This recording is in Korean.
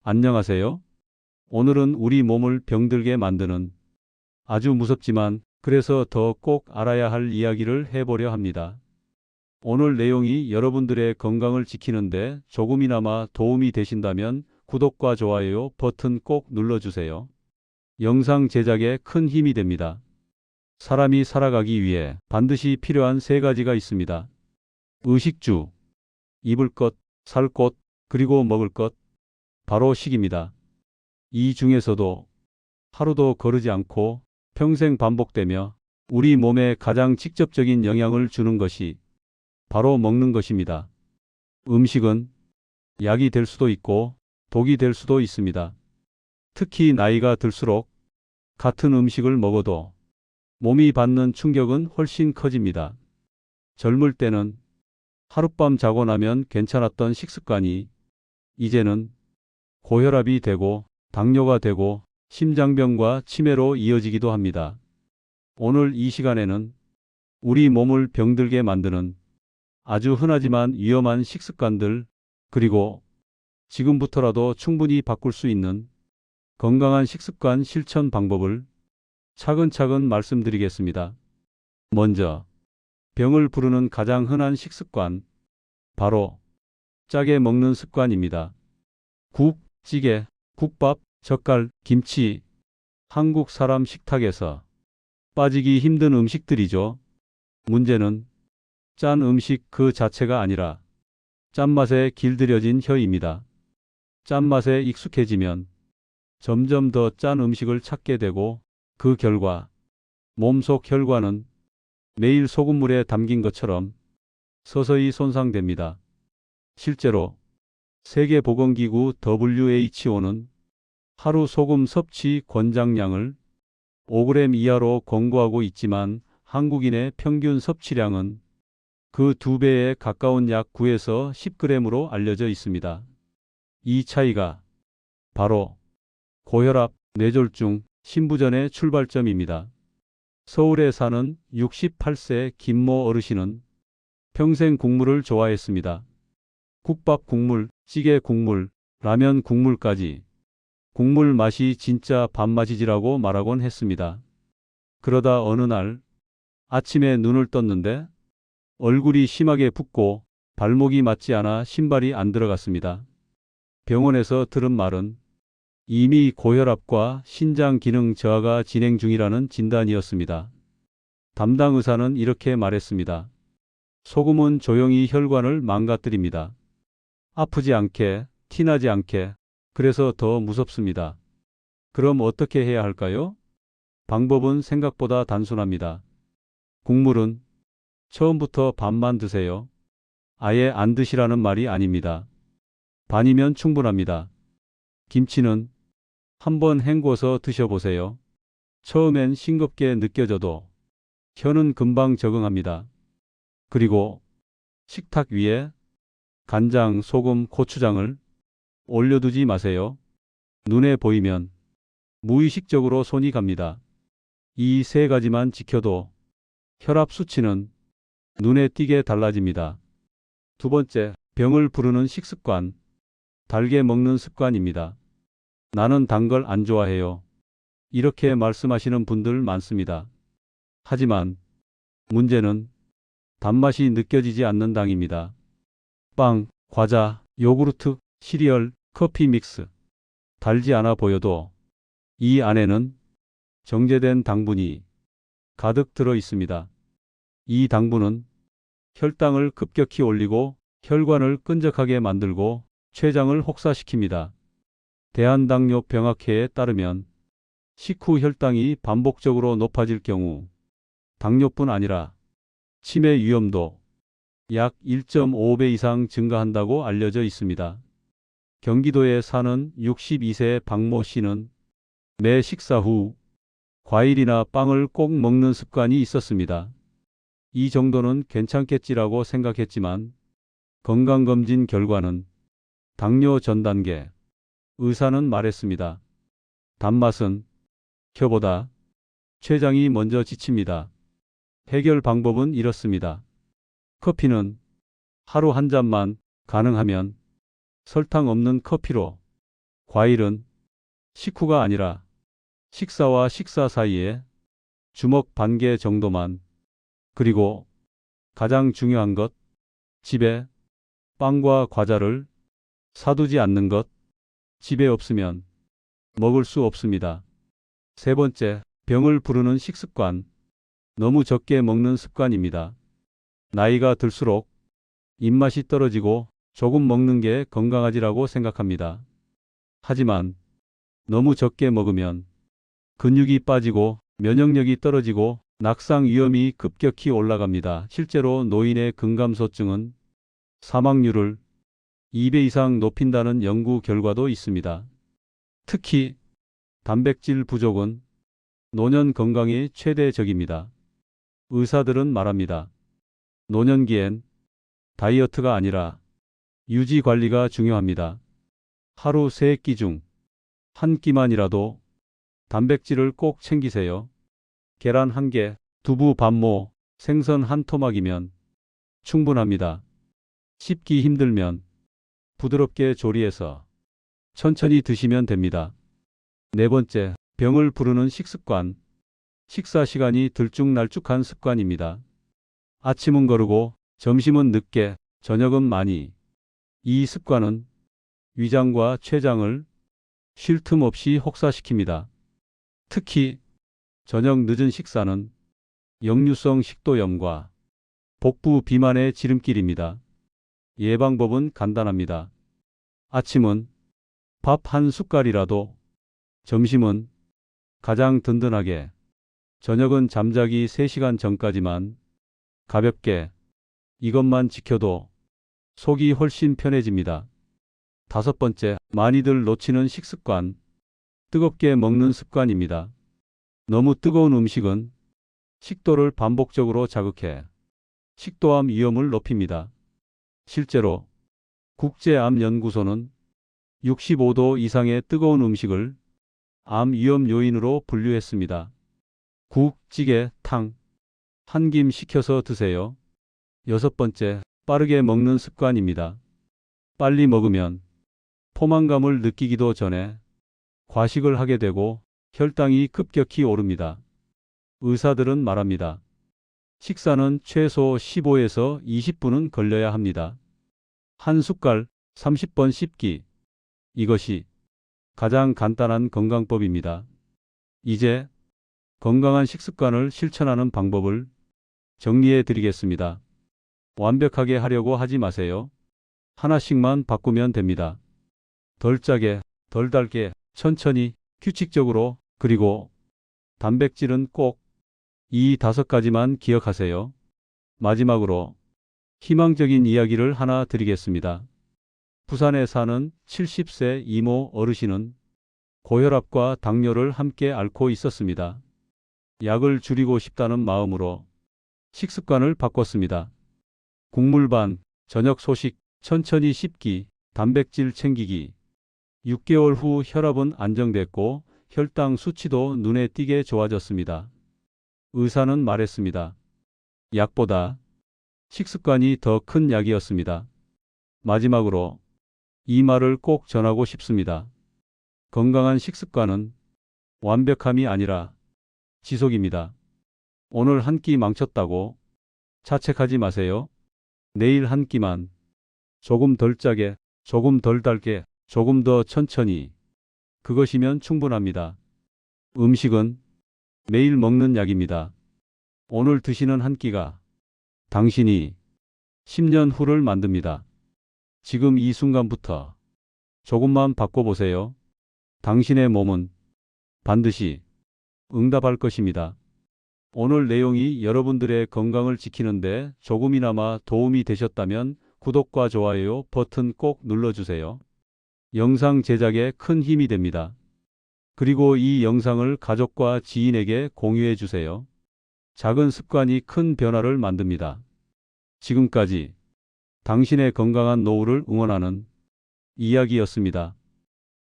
안녕하세요. 오늘은 우리 몸을 병들게 만드는 아주 무섭지만 그래서 더 꼭 알아야 할 이야기를 해보려 합니다. 오늘 내용이 여러분들의 건강을 지키는데 조금이나마 도움이 되신다면 구독과 좋아요 버튼 꼭 눌러주세요. 영상 제작에 큰 힘이 됩니다. 사람이 살아가기 위해 반드시 필요한 세 가지가 있습니다. 의식주, 입을 것, 살 것, 그리고 먹을 것, 바로 식입니다. 이 중에서도 하루도 거르지 않고 평생 반복되며 우리 몸에 가장 직접적인 영향을 주는 것이 바로 먹는 것입니다. 음식은 약이 될 수도 있고 독이 될 수도 있습니다. 특히 나이가 들수록 같은 음식을 먹어도 몸이 받는 충격은 훨씬 커집니다. 젊을 때는 하룻밤 자고 나면 괜찮았던 식습관이 이제는 고혈압이 되고 당뇨가 되고 심장병과 치매로 이어지기도 합니다. 오늘 이 시간에는 우리 몸을 병들게 만드는 아주 흔하지만 위험한 식습관들, 그리고 지금부터라도 충분히 바꿀 수 있는 건강한 식습관 실천 방법을 차근차근 말씀드리겠습니다. 먼저 병을 부르는 가장 흔한 식습관, 바로 짜게 먹는 습관입니다. 국, 찌개, 국밥, 젓갈, 김치, 한국 사람 식탁에서 빠지기 힘든 음식들이죠. 문제는 짠 음식 그 자체가 아니라 짠맛에 길들여진 혀입니다. 짠맛에 익숙해지면 점점 더 짠 음식을 찾게 되고 그 결과 몸속 혈관은 매일 소금물에 담긴 것처럼 서서히 손상됩니다. 실제로 세계보건기구 WHO는 하루 소금 섭취 권장량을 5g 이하로 권고하고 있지만 한국인의 평균 섭취량은 그 2배에 가까운 약 9에서 10g으로 알려져 있습니다. 이 차이가 바로 고혈압, 뇌졸중, 신부전의 출발점입니다. 서울에 사는 68세 김모 어르신은 평생 국물을 좋아했습니다. 국밥 국물, 찌개 국물, 라면 국물까지 국물 맛이 진짜 밥맛이지라고 말하곤 했습니다. 그러다 어느 날 아침에 눈을 떴는데 얼굴이 심하게 붓고 발목이 맞지 않아 신발이 안 들어갔습니다. 병원에서 들은 말은 이미 고혈압과 신장 기능 저하가 진행 중이라는 진단이었습니다. 담당 의사는 이렇게 말했습니다. 소금은 조용히 혈관을 망가뜨립니다. 아프지 않게, 티나지 않게, 그래서 더 무섭습니다. 그럼 어떻게 해야 할까요? 방법은 생각보다 단순합니다. 국물은 처음부터 반만 드세요. 아예 안 드시라는 말이 아닙니다. 반이면 충분합니다. 김치는 한번 헹궈서 드셔보세요. 처음엔 싱겁게 느껴져도 혀는 금방 적응합니다. 그리고 식탁 위에 간장, 소금, 고추장을 올려두지 마세요. 눈에 보이면 무의식적으로 손이 갑니다. 이 세 가지만 지켜도 혈압 수치는 눈에 띄게 달라집니다. 두 번째, 병을 부르는 식습관, 달게 먹는 습관입니다. 나는 단 걸 안 좋아해요. 이렇게 말씀하시는 분들 많습니다. 하지만 문제는 단맛이 느껴지지 않는 당입니다. 빵, 과자, 요구르트, 시리얼, 커피 믹스. 달지 않아 보여도 이 안에는 정제된 당분이 가득 들어 있습니다. 이 당분은 혈당을 급격히 올리고 혈관을 끈적하게 만들고 췌장을 혹사시킵니다. 대한당뇨병학회에 따르면 식후 혈당이 반복적으로 높아질 경우 당뇨뿐 아니라 치매 위험도 약 1.5배 이상 증가한다고 알려져 있습니다. 경기도에 사는 62세 박모 씨는 매 식사 후 과일이나 빵을 꼭 먹는 습관이 있었습니다. 이 정도는 괜찮겠지라고 생각했지만 건강검진 결과는 당뇨 전 단계. 의사는 말했습니다. 단맛은 혀보다 췌장이 먼저 지칩니다. 해결 방법은 이렇습니다. 커피는 하루 한 잔만, 가능하면 설탕 없는 커피로 과일은 식후가 아니라 식사와 식사 사이에 주먹 반 개 정도만. 그리고 가장 중요한 것, 집에 빵과 과자를 사두지 않는 것. 집에 없으면 먹을 수 없습니다. 세 번째, 병을 부르는 식습관. 너무 적게 먹는 습관입니다. 나이가 들수록 입맛이 떨어지고 조금 먹는 게 건강하지라고 생각합니다. 하지만 너무 적게 먹으면 근육이 빠지고 면역력이 떨어지고 낙상 위험이 급격히 올라갑니다. 실제로 노인의 근감소증은 사망률을 2배 이상 높인다는 연구 결과도 있습니다. 특히 단백질 부족은 노년 건강의 최대 적입니다. 의사들은 말합니다. 노년기엔 다이어트가 아니라 유지 관리가 중요합니다. 하루 3끼 중 한 끼만이라도 단백질을 꼭 챙기세요. 계란 1개, 두부 반모, 생선 1토막이면 충분합니다. 씹기 힘들면 부드럽게 조리해서 천천히 드시면 됩니다. 네 번째, 병을 부르는 식습관. 식사 시간이 들쭉날쭉한 습관입니다. 아침은 거르고 점심은 늦게, 저녁은 많이. 이 습관은 위장과 췌장을 쉴 틈 없이 혹사시킵니다. 특히 저녁 늦은 식사는 역류성 식도염과 복부 비만의 지름길입니다. 예방법은 간단합니다. 아침은 밥 한 숟갈이라도, 점심은 가장 든든하게, 저녁은 잠자기 3시간 전까지만 가볍게. 이것만 지켜도 속이 훨씬 편해집니다. 다섯 번째, 많이들 놓치는 식습관. 뜨겁게 먹는 습관입니다. 너무 뜨거운 음식은 식도를 반복적으로 자극해 식도암 위험을 높입니다. 실제로 국제암연구소는 65도 이상의 뜨거운 음식을 암 위험 요인으로 분류했습니다. 국, 찌개, 탕, 한 김 식혀서 드세요. 여섯 번째, 빠르게 먹는 습관입니다. 빨리 먹으면 포만감을 느끼기도 전에 과식을 하게 되고 혈당이 급격히 오릅니다. 의사들은 말합니다. 식사는 최소 15에서 20분은 걸려야 합니다. 한 숟갈 30번 씹기. 이것이 가장 간단한 건강법입니다. 이제 건강한 식습관을 실천하는 방법을 정리해 드리겠습니다. 완벽하게 하려고 하지 마세요. 하나씩만 바꾸면 됩니다. 덜 짜게, 덜 달게, 천천히, 규칙적으로. 그리고 단백질은 꼭 이 5가지만 기억하세요. 마지막으로 희망적인 이야기를 하나 드리겠습니다. 부산에 사는 70세 이모 어르신은 고혈압과 당뇨를 함께 앓고 있었습니다. 약을 줄이고 싶다는 마음으로 식습관을 바꿨습니다. 국물 반, 저녁 소식, 천천히 씹기, 단백질 챙기기. 6개월 후 혈압은 안정됐고 혈당 수치도 눈에 띄게 좋아졌습니다. 의사는 말했습니다. 약보다 식습관이 더 큰 약이었습니다. 마지막으로 이 말을 꼭 전하고 싶습니다. 건강한 식습관은 완벽함이 아니라 지속입니다. 오늘 한 끼 망쳤다고 자책하지 마세요. 내일 한 끼만 조금 덜 짜게, 조금 덜 달게, 조금 더 천천히. 그것이면 충분합니다. 음식은 매일 먹는 약입니다. 오늘 드시는 한 끼가 당신이 10년 후를 만듭니다. 지금 이 순간부터 조금만 바꿔보세요. 당신의 몸은 반드시 응답할 것입니다. 오늘 내용이 여러분들의 건강을 지키는데 조금이나마 도움이 되셨다면 구독과 좋아요 버튼 꼭 눌러주세요. 영상 제작에 큰 힘이 됩니다. 그리고 이 영상을 가족과 지인에게 공유해 주세요. 작은 습관이 큰 변화를 만듭니다. 지금까지 당신의 건강한 노후를 응원하는 이야기였습니다.